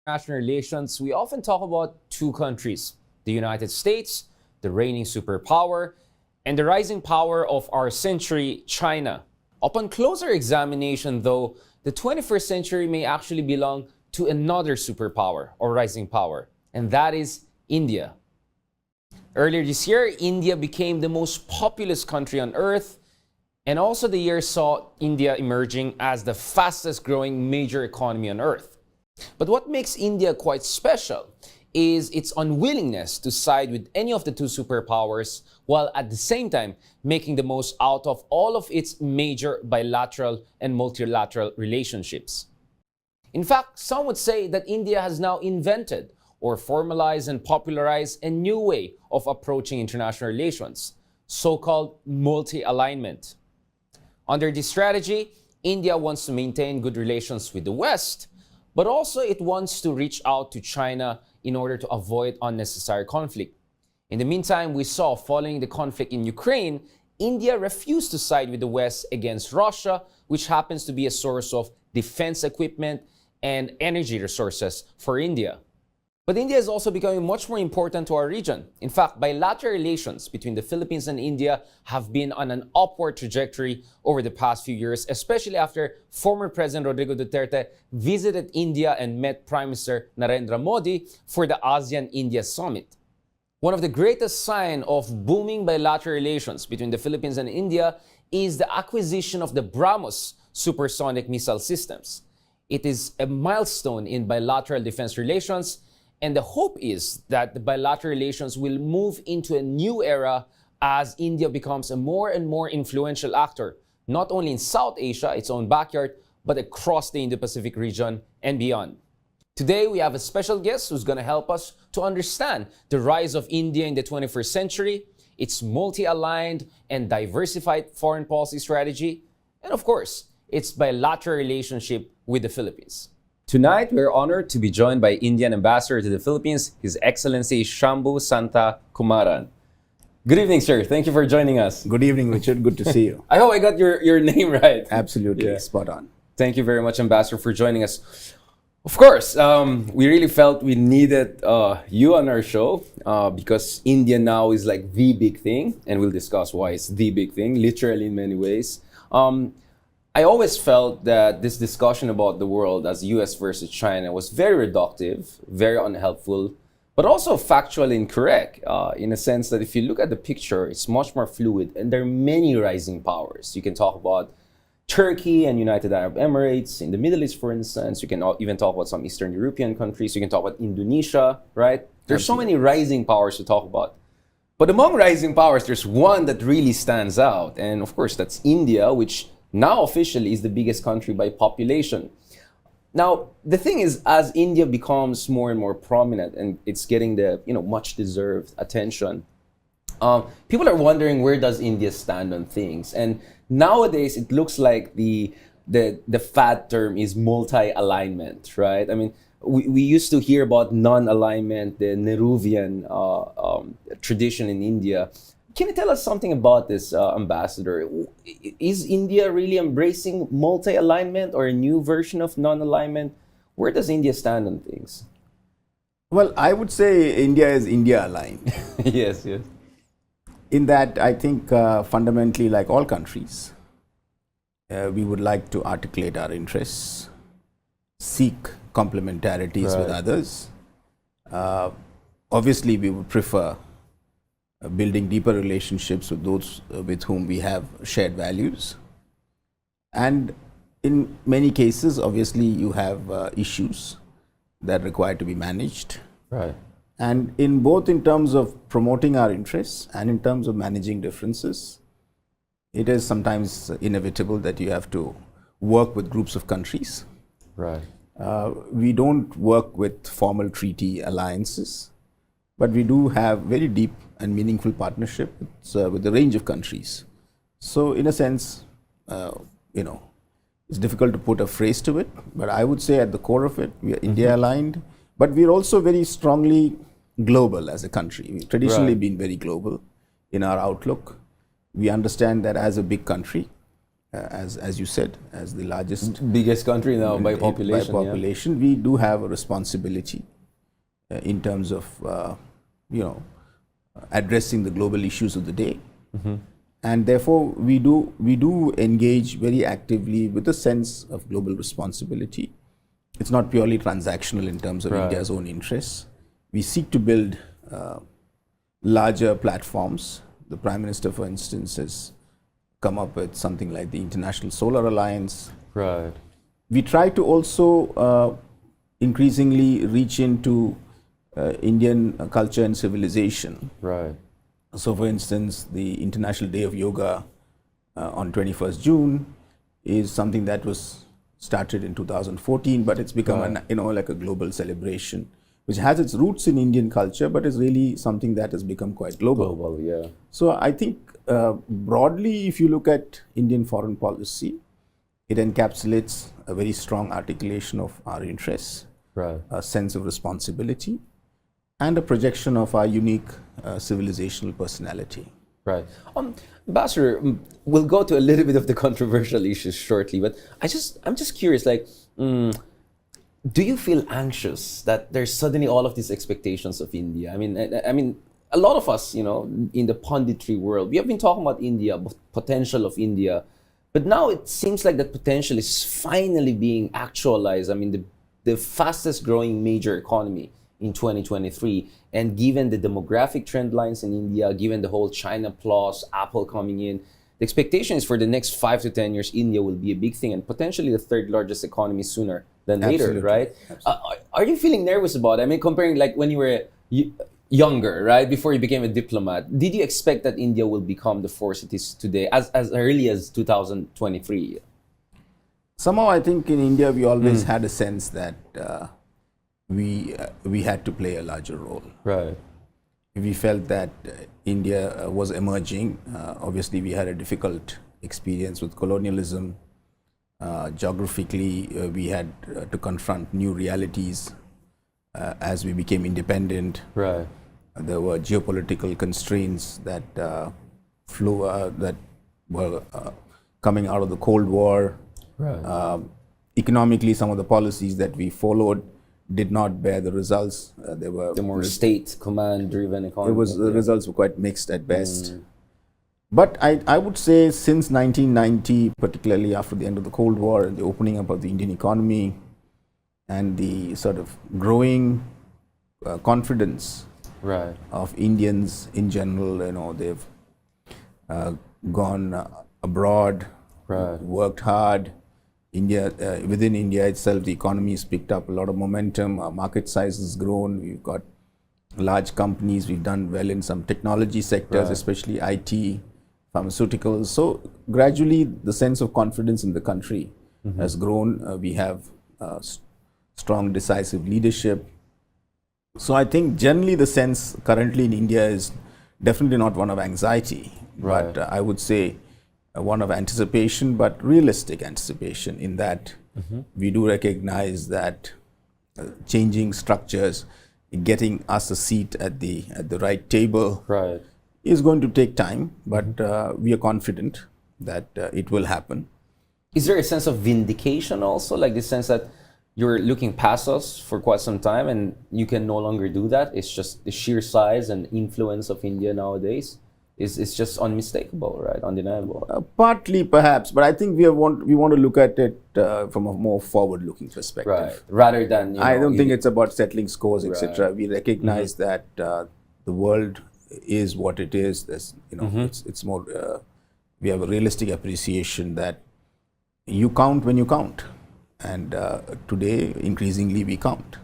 International relations, we often talk about two countries, the United States, the reigning superpower, and the rising power of our century, China. Upon closer examination, though, the 21st century may actually belong to another superpower or rising power, and that is India. Earlier this year, India became the most populous country on earth, and also the year saw India emerging as the fastest growing major economy on earth. But what makes India quite special is its unwillingness to side with any of the two superpowers, while at the same time making the most out of all of its major bilateral and multilateral relationships. In fact, some would say that India has now invented or formalized and popularized a new way of approaching international relations, so-called multi-alignment. Under this strategy, India wants to maintain good relations with the West, but also it wants to reach out to China in order to avoid unnecessary conflict. In the meantime, we saw following the conflict in Ukraine, India refused to side with the West against Russia, which happens to be a source of defense equipment and energy resources for India. But India is also becoming much more important to our region. In fact, bilateral relations between the Philippines and India have been on an upward trajectory over the past few years, especially after former President Rodrigo Duterte visited India and met Prime Minister Narendra Modi for the ASEAN-India Summit. One of the greatest signs of booming bilateral relations between the Philippines and India is the acquisition of the BrahMos supersonic missile systems. It is a milestone in bilateral defense relations, and the hope is that the bilateral relations will move into a new era as India becomes a more and more influential actor, not only in South Asia, its own backyard, but across the Indo-Pacific region and beyond. Today, we have a special guest who's going to help us to understand the rise of India in the 21st century, its multi-aligned and diversified foreign policy strategy, and of course, its bilateral relationship with the Philippines. Tonight, we're honored to be joined by Indian Ambassador to the Philippines, His Excellency Shambhu Santa Kumaran. Good evening, sir. Thank you for joining us. Good evening, Richard. Good to see you. I hope I got your name right. Absolutely. Yeah. Spot on. Thank you very much, Ambassador, for joining us. Of course, we really felt we needed you on our show because India now is like the big thing, and we'll discuss why it's the big thing, literally in many ways. I always felt that this discussion about the world as US versus China was very reductive, very unhelpful, but also factually incorrect in a sense that if you look at the picture, it's much more fluid and there are many rising powers. You can talk about Turkey and United Arab Emirates in the Middle East, for instance. You can even talk about some Eastern European countries. You can talk about Indonesia, right? There's so many rising powers to talk about. But among rising powers, there's one that really stands out. And of course, that's India, which now officially is the biggest country by population. Now, the thing is, as India becomes more and more prominent and it's getting the much deserved attention, people are wondering, where does India stand on things? And nowadays, it looks like the fad term is multi-alignment, right? I mean, we used to hear about non-alignment, the Nehruvian tradition in India. Can you tell us something about this, Ambassador? Is India really embracing multi-alignment or a new version of non-alignment? Where does India stand on things? Well, I would say India is India aligned. Yes. In that, I think fundamentally, like all countries, we would like to articulate our interests, seek complementarities with others. Obviously, we would prefer building deeper relationships with those with whom we have shared values. And in many cases, obviously, you have issues that require to be managed. Right. And in both in terms of promoting our interests and in terms of managing differences, it is sometimes inevitable that you have to work with groups of countries. Right. We don't work with formal treaty alliances, but we do have very deep and meaningful partnership with a range of countries. So in a sense, it's difficult to put a phrase to it, but I would say at the core of it, we are India aligned, but we're also very strongly global as a country. We've traditionally been very global in our outlook. We understand that as a big country, as you said, as the largest Biggest country now by population. by population, we do have a responsibility in terms of addressing the global issues of the day, and therefore we do engage very actively with a sense of global responsibility. It's not purely transactional in terms of India's own interests. We seek to build larger platforms. The Prime Minister, for instance, has come up with something like the International Solar Alliance. Right. We try to also increasingly reach into Indian culture and civilization. Right. So, for instance, the International Day of Yoga on 21st June is something that was started in 2014, but it's become like a global celebration, which has its roots in Indian culture, but is really something that has become quite global. Global, yeah. So I think broadly, if you look at Indian foreign policy, it encapsulates a very strong articulation of our interests, a sense of responsibility, and a projection of our unique civilizational personality. Right. Ambassador, we'll go to a little bit of the controversial issues shortly, but I'm just curious, like, do you feel anxious that there's suddenly all of these expectations of India? I mean, a lot of us, in the punditry world, we have been talking about India, potential of India, but now it seems like that potential is finally being actualized. I mean, the fastest growing major economy in 2023, and given the demographic trend lines in India, given the whole China Plus, Apple coming in, the expectation is for the next 5 to 10 years, India will be a big thing and potentially the third largest economy sooner than later, right? Are you feeling nervous about it? I mean, comparing like when you were younger, right, before you became a diplomat, did you expect that India will become the force it is today as early as 2023? Somehow, I think in India we always had a sense that we had to play a larger role. Right. We felt that India was emerging. Obviously, we had a difficult experience with colonialism. Geographically, we had to confront new realities as we became independent. Right. There were geopolitical constraints that that were coming out of the Cold War. Right. Economically, some of the policies that we followed did not bear the results. They were the more state command-driven economy. The results were quite mixed at best. But I would say since 1990, particularly after the end of the Cold War and the opening up of the Indian economy and the sort of growing confidence of Indians in general, they've gone abroad, worked hard. Within India itself, the economy has picked up a lot of momentum. Our market size has grown. We've got large companies. We've done well in some technology sectors, especially IT, pharmaceuticals. So gradually, the sense of confidence in the country has grown. We have strong, decisive leadership. So I think generally the sense currently in India is definitely not one of anxiety, but I would say one of anticipation, but realistic anticipation, in that we do recognize that changing structures, getting us a seat at the right table is going to take time, but we are confident that it will happen. Is there a sense of vindication also, like the sense that you're looking past us for quite some time and you can no longer do that? It's just the sheer size and influence of India nowadays is just unmistakable, right? Undeniable. Partly, perhaps, but I think we want to look at it from a more forward-looking perspective. Right. Rather than I don't think it's about settling scores, etc. We recognize that the world is what it is. There's, it's more. We have a realistic appreciation that you count when you count, and today increasingly we count,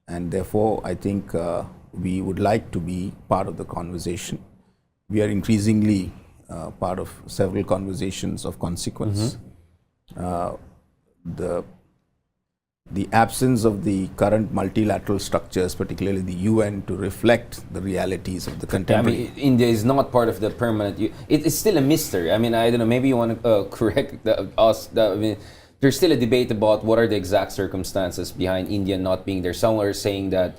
and therefore I think we would like to be part of the conversation. We are increasingly part of several conversations of consequence. The absence of the current multilateral structures, particularly the UN, to reflect the realities of the contemporary. I mean, India is not part of the permanent. It's still a mystery. I mean, I don't know. Maybe you want to correct us. I mean, there's still a debate about what are the exact circumstances behind India not being there. Some are saying that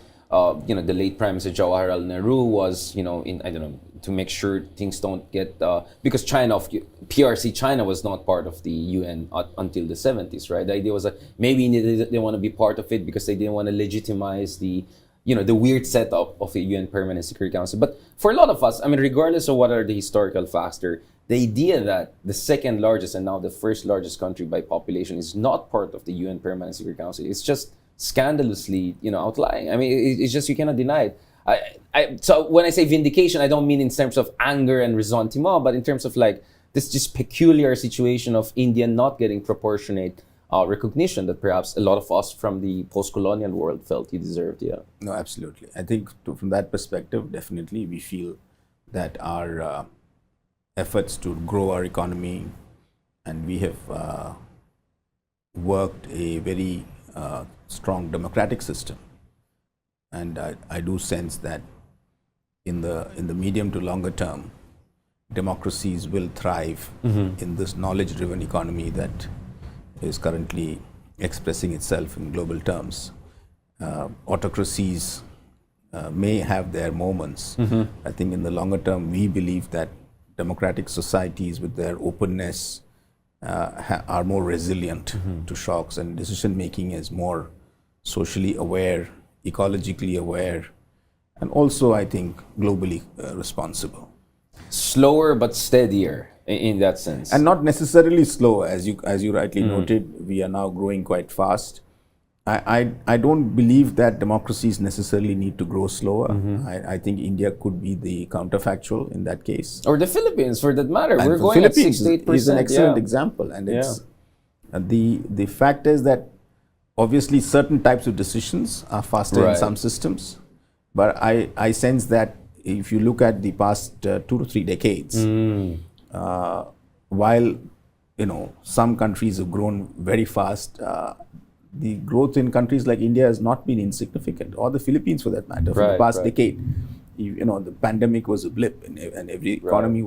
the late Prime Minister Jawaharlal Nehru was, I don't know, to make sure things don't get, because PRC China was not part of the UN until the 70s, right? The idea was that maybe they want to be part of it because they didn't want to legitimize the weird setup of the UN Permanent Security Council. But for a lot of us, I mean, regardless of what are the historical facts there, the idea that the second largest and now the first largest country by population is not part of the UN Permanent Security Council, it's just scandalously, outlying. I mean, it's just, you cannot deny it. So when I say vindication, I don't mean in terms of anger and ressentiment, but in terms of like this just peculiar situation of India not getting proportionate recognition that perhaps a lot of us from the post-colonial world felt he deserved. Yeah. No, absolutely. I think from that perspective, definitely we feel that our efforts to grow our economy, and we have worked a very strong democratic system, and I do sense that in the medium to longer term, democracies will thrive in this knowledge-driven economy that is currently expressing itself in global terms. Autocracies may have their moments. I think in the longer term, we believe that democratic societies with their openness are more resilient to shocks, and decision making is more socially aware, ecologically aware, and also I think globally responsible. Slower but steadier in that sense. And not necessarily slow, as you rightly noted, we are now growing quite fast. I don't believe that democracies necessarily need to grow slower. I think India could be the counterfactual in that case. Or the Philippines, for that matter. And We're going Philippines at 6 to 8%. is an excellent example, and it's the fact is that obviously certain types of decisions are faster in some systems, but I sense that if you look at the past 2 to 3 decades, while some countries have grown very fast, the growth in countries like India has not been insignificant, or the Philippines for that matter, for the past decade. The pandemic was a blip, and every economy